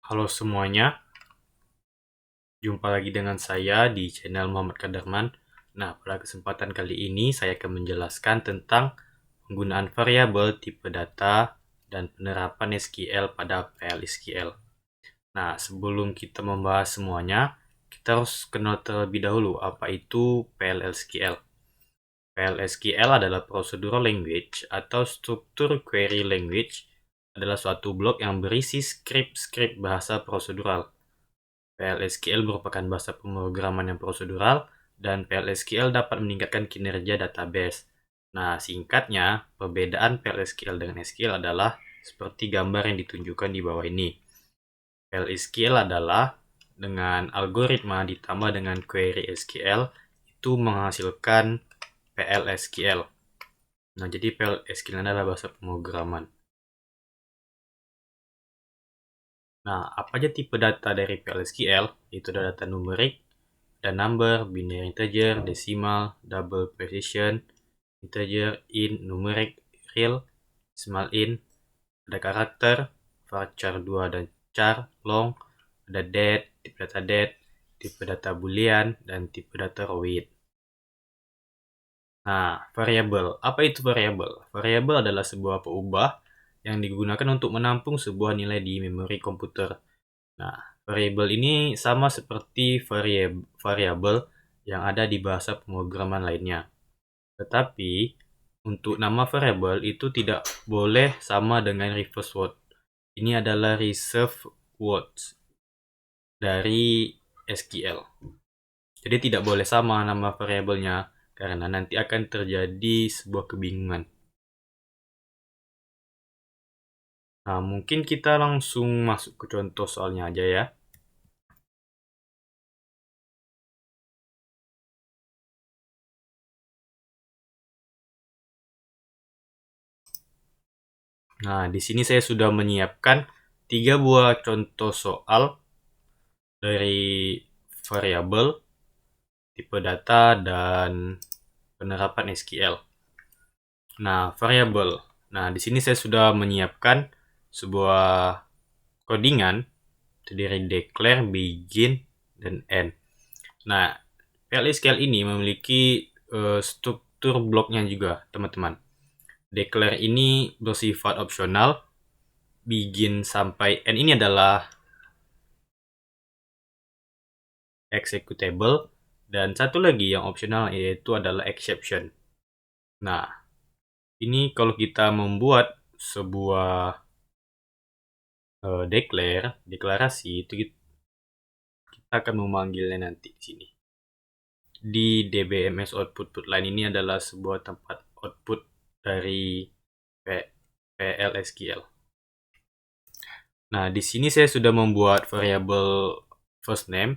Halo semuanya, jumpa lagi dengan saya di channel Muhammad Kadarman. Nah, pada kesempatan kali ini saya akan menjelaskan tentang penggunaan variabel, tipe data, dan penerapan SQL pada PL/SQL. Nah, sebelum kita membahas semuanya, kita harus kenal terlebih dahulu apa itu PL/SQL. PL/SQL adalah procedural language atau struktur query language, adalah suatu blok yang berisi skrip-skrip bahasa prosedural. PLSQL merupakan bahasa pemrograman yang prosedural, dan PLSQL dapat meningkatkan kinerja database. Nah, singkatnya, perbedaan PLSQL dengan SQL adalah seperti gambar yang ditunjukkan di bawah ini. PLSQL adalah dengan algoritma ditambah dengan query SQL, itu menghasilkan PLSQL. Nah, jadi PLSQL adalah bahasa pemrograman. Nah, apa aja tipe data dari PLSQL? Itu ada data numerik, ada number, binary integer, decimal, double precision, integer, int, numeric, real, decimal int, ada karakter, varchar 2 dan char, long, ada date, tipe data boolean, dan tipe data row-it. Nah, variabel. Apa itu variabel? Variabel adalah sebuah peubah yang digunakan untuk menampung sebuah nilai di memori komputer. Nah, variabel ini sama seperti variabel yang ada di bahasa pemrograman lainnya. Tetapi, untuk nama variabel itu tidak boleh sama dengan reverse word. Ini adalah reserve words dari SQL. Jadi tidak boleh sama nama variabelnya, karena nanti akan terjadi sebuah kebingungan. Nah, mungkin kita langsung masuk ke contoh soalnya aja ya. Nah, di sini saya sudah menyiapkan 3 buah contoh soal dari variabel, tipe data, dan penerapan SQL. Nah, variabel. Nah, di sini saya sudah menyiapkan sebuah codingan terdiri declare, begin, dan end. Nah, PLSQL ini memiliki struktur bloknya juga, teman-teman. Declare ini bersifat opsional, begin sampai end ini adalah executable, dan satu lagi yang opsional yaitu adalah exception. Nah, ini kalau kita membuat sebuah deklarasi itu kita akan memanggilnya nanti di sini. Di DBMS output line ini adalah sebuah tempat output dari PLSQL. Nah, di sini saya sudah membuat variabel first name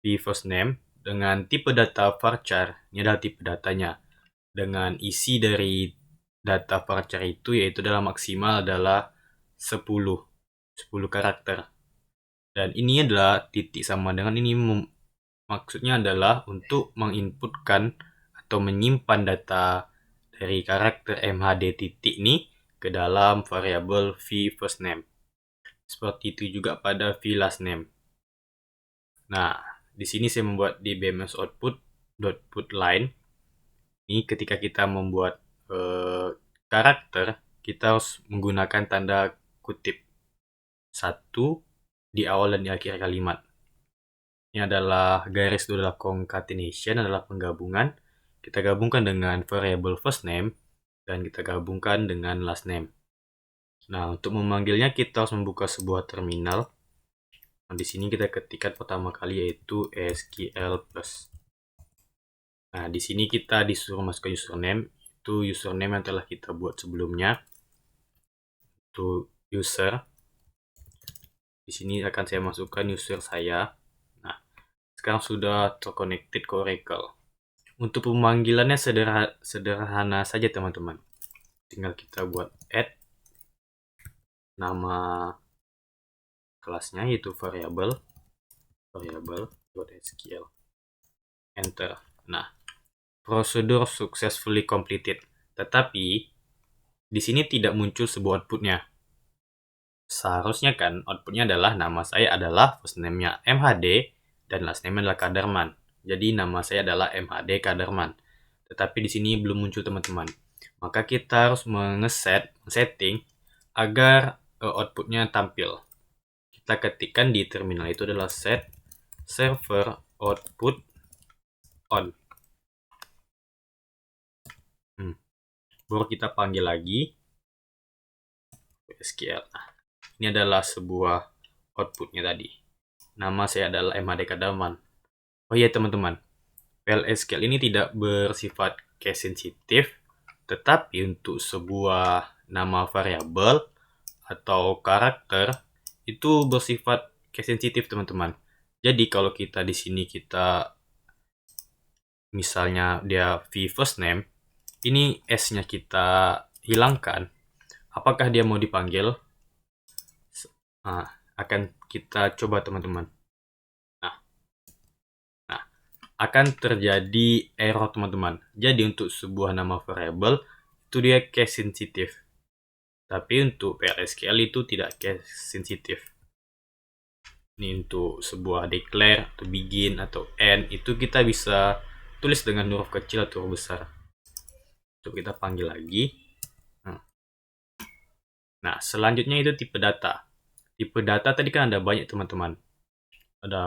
di first name dengan tipe data varchar. Ini adalah tipe datanya. Dengan isi dari data varchar itu yaitu dalam maksimal adalah 10 karakter. Dan ini adalah titik sama dengan ini maksudnya adalah untuk menginputkan atau menyimpan data dari karakter mhd titik ini ke dalam variabel v first name. Seperti itu juga pada v last name. Nah, di sini saya membuat di BMS output line. Ini ketika kita membuat karakter, kita harus menggunakan tanda kutip 1 di awal dan di akhir kalimat. Ini adalah garis itu adalah concatenation, adalah penggabungan. Kita gabungkan dengan variable first name dan kita gabungkan dengan last name. Nah, untuk memanggilnya kita harus membuka sebuah terminal. Nah, di sini kita ketikkan pertama kali yaitu SQL plus. Nah, di sini kita disuruh masukkan username. Itu username yang telah kita buat sebelumnya. Itu user. Di sini akan saya masukkan user saya. Nah, sekarang sudah terconnected ke Oracle. Untuk pemanggilannya sederhana saja teman-teman. Tinggal kita buat add nama kelasnya yaitu variable.sql. Enter. Nah, prosedur successfully completed. Tetapi di sini tidak muncul sebuah outputnya. seharusnya kan outputnya adalah nama saya adalah first name-nya MHD dan last name adalah Kadarman. Jadi nama saya adalah MHD Kadarman. Tetapi di sini belum muncul teman-teman. Maka kita harus setting agar outputnya tampil. Kita ketikkan di terminal itu adalah set server output on. Baru kita panggil lagi SQL. Nah, ini adalah sebuah outputnya tadi. Nama saya adalah MHD Kadarman. Oh iya teman-teman, PLSQL ini tidak bersifat case sensitif, tetapi untuk sebuah nama variabel atau karakter itu bersifat case sensitif teman-teman. Jadi kalau kita di sini kita misalnya dia v first name, ini s-nya kita hilangkan. Apakah dia mau dipanggil? Nah, akan kita coba teman-teman. Nah, akan terjadi error teman-teman. Jadi untuk sebuah nama variable itu dia case sensitif. Tapi untuk PLSQL itu tidak case sensitif. Ini untuk sebuah declare atau begin atau end itu kita bisa tulis dengan huruf kecil atau huruf besar. Coba kita panggil lagi. Nah, selanjutnya itu tipe data. Tipe data tadi kan ada banyak teman-teman. Ada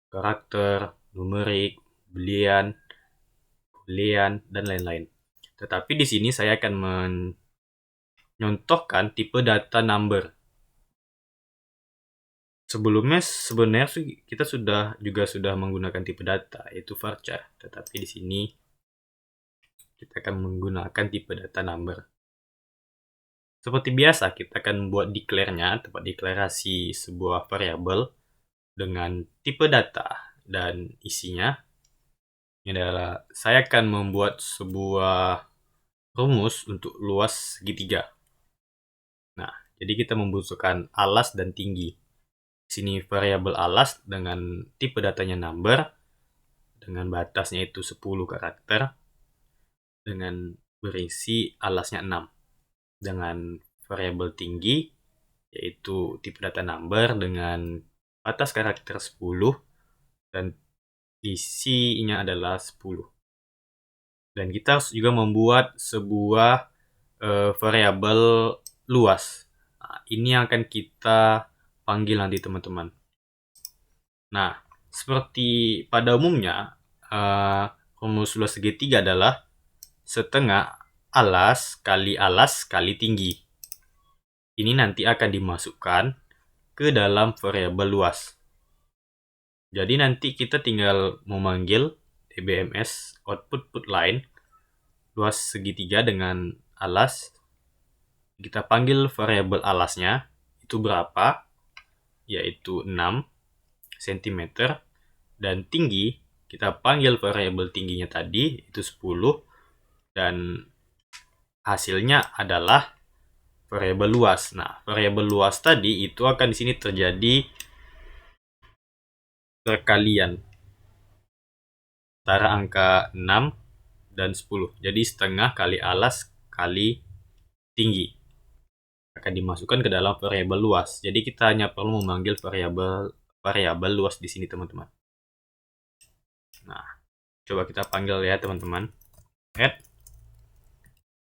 karakter, numerik, boolean, dan lain-lain. Tetapi di sini saya akan menyontohkan tipe data number. Sebelumnya sebenarnya kita sudah menggunakan tipe data yaitu varchar, tetapi di sini kita akan menggunakan tipe data number. Seperti biasa kita akan membuat declare-nya, tempat deklarasi sebuah variabel dengan tipe data dan isinya. Ini adalah saya akan membuat sebuah rumus untuk luas segitiga. Nah, jadi kita membutuhkan alas dan tinggi. Sini variabel alas dengan tipe datanya number dengan batasnya itu 10 karakter dengan berisi alasnya 6 dengan variabel tinggi yaitu tipe data number dengan batas karakter 10 dan isinya adalah 10. Dan kita harus juga membuat sebuah variabel luas. Nah, ini yang akan kita panggil nanti teman-teman. Nah, seperti pada umumnya, rumus luas segitiga adalah setengah alas kali tinggi. Ini nanti akan dimasukkan ke dalam variabel luas. Jadi nanti kita tinggal memanggil dbms output put line luas segitiga dengan alas. Kita panggil variabel alasnya itu berapa, yaitu 6 cm, dan tinggi kita panggil variabel tingginya tadi itu 10, dan hasilnya adalah variabel luas. Nah, variabel luas tadi itu akan di sini terjadi perkalian antara angka 6 dan 10. Jadi setengah kali alas kali tinggi akan dimasukkan ke dalam variabel luas. Jadi kita hanya perlu memanggil variabel luas di sini teman-teman. Nah, coba kita panggil ya teman-teman. Add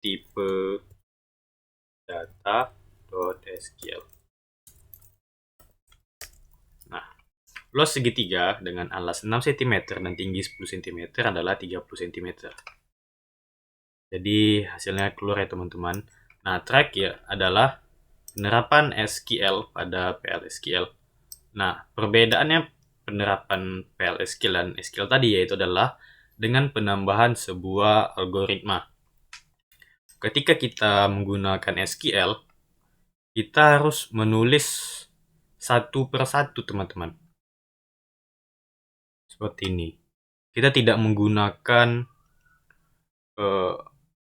tipe data.sql. Nah, luas segitiga dengan alas 6 cm dan tinggi 10 cm adalah 30 cm. Jadi hasilnya keluar ya teman-teman. Nah, terakhir adalah penerapan SQL pada PLSQL. Nah, perbedaannya penerapan PLSQL dan SQL tadi yaitu adalah dengan penambahan sebuah algoritma. Ketika kita menggunakan SQL, kita harus menulis satu persatu teman-teman. Seperti ini. Kita tidak menggunakan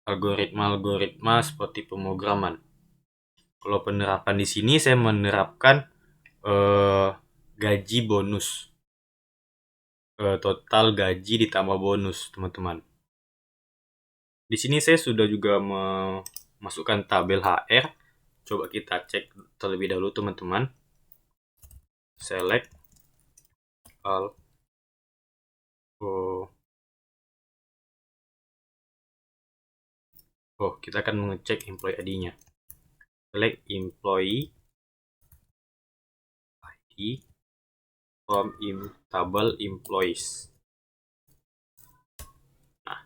algoritma seperti pemrograman. Kalau penerapan di sini saya menerapkan gaji bonus. Total gaji ditambah bonus, teman-teman. Di sini saya sudah juga memasukkan tabel HR Coba kita cek terlebih dahulu teman-teman. Select all. Kita akan mengecek employee ID-nya. Select employee ID from table employees. Nah,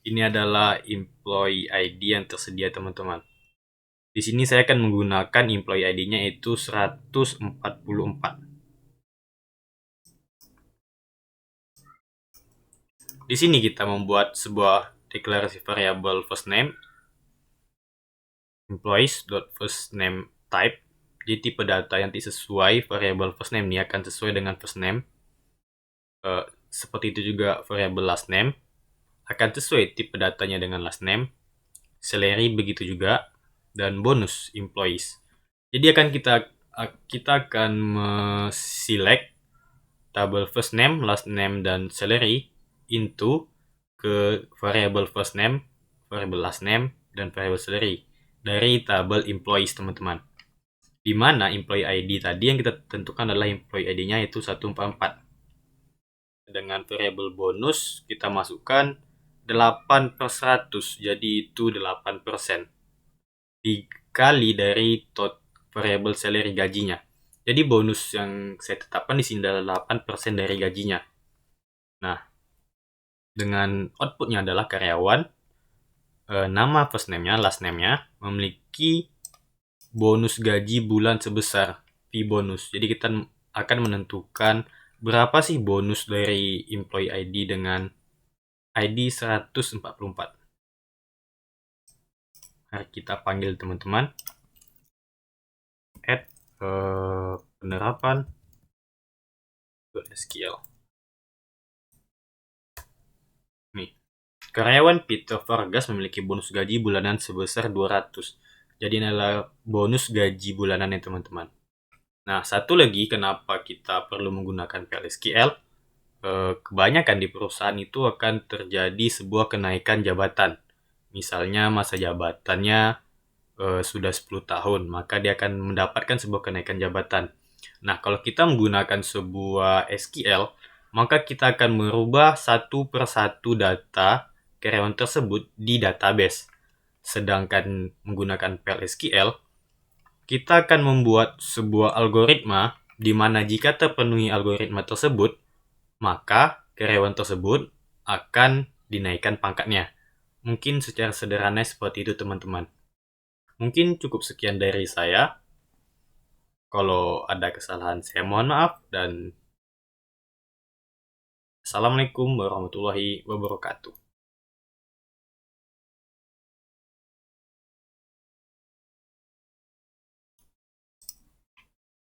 ini adalah employee ID yang tersedia teman-teman. Di sini saya akan menggunakan employee ID-nya yaitu 144. Di sini kita membuat sebuah deklarasi variabel first name employees.firstName type. Jadi tipe data yang sesuai variabel first name ini akan sesuai dengan first name. Seperti itu juga variabel last name akan sesuai tipe datanya dengan last name. Salary begitu juga, dan bonus employees. Jadi kita akan select tabel first name, last name, dan salary into ke variable first name, variable last name, dan variable salary dari tabel employees teman-teman. Di mana employee ID tadi yang kita tentukan adalah employee ID-nya yaitu 144. Dengan variable bonus kita masukkan 8/100, jadi itu 8% dikali dari variable salary gajinya. Jadi bonus yang saya tetapkan di sini adalah 8% dari gajinya. Nah, dengan outputnya adalah karyawan, nama first name-nya, last name-nya, memiliki bonus gaji bulan sebesar P bonus. Jadi kita akan menentukan berapa sih bonus dari employee ID dengan ID 144. Mari kita panggil teman-teman. Add penerapan SQL. Nih, karyawan Peter Vargas memiliki bonus gaji bulanan sebesar 200. Jadi ini adalah bonus gaji bulanan ya teman-teman. Nah, satu lagi kenapa kita perlu menggunakan PLSQL, kebanyakan di perusahaan itu akan terjadi sebuah kenaikan jabatan. Misalnya masa jabatannya sudah 10 tahun, maka dia akan mendapatkan sebuah kenaikan jabatan. Nah, kalau kita menggunakan sebuah SQL, maka kita akan merubah satu persatu data karyawan tersebut di database. Sedangkan menggunakan PLSQL, kita akan membuat sebuah algoritma di mana jika terpenuhi algoritma tersebut, maka karyawan tersebut akan dinaikkan pangkatnya. Mungkin secara sederhana seperti itu teman-teman. Mungkin cukup sekian dari saya. Kalau ada kesalahan saya mohon maaf, dan Assalamualaikum warahmatullahi wabarakatuh.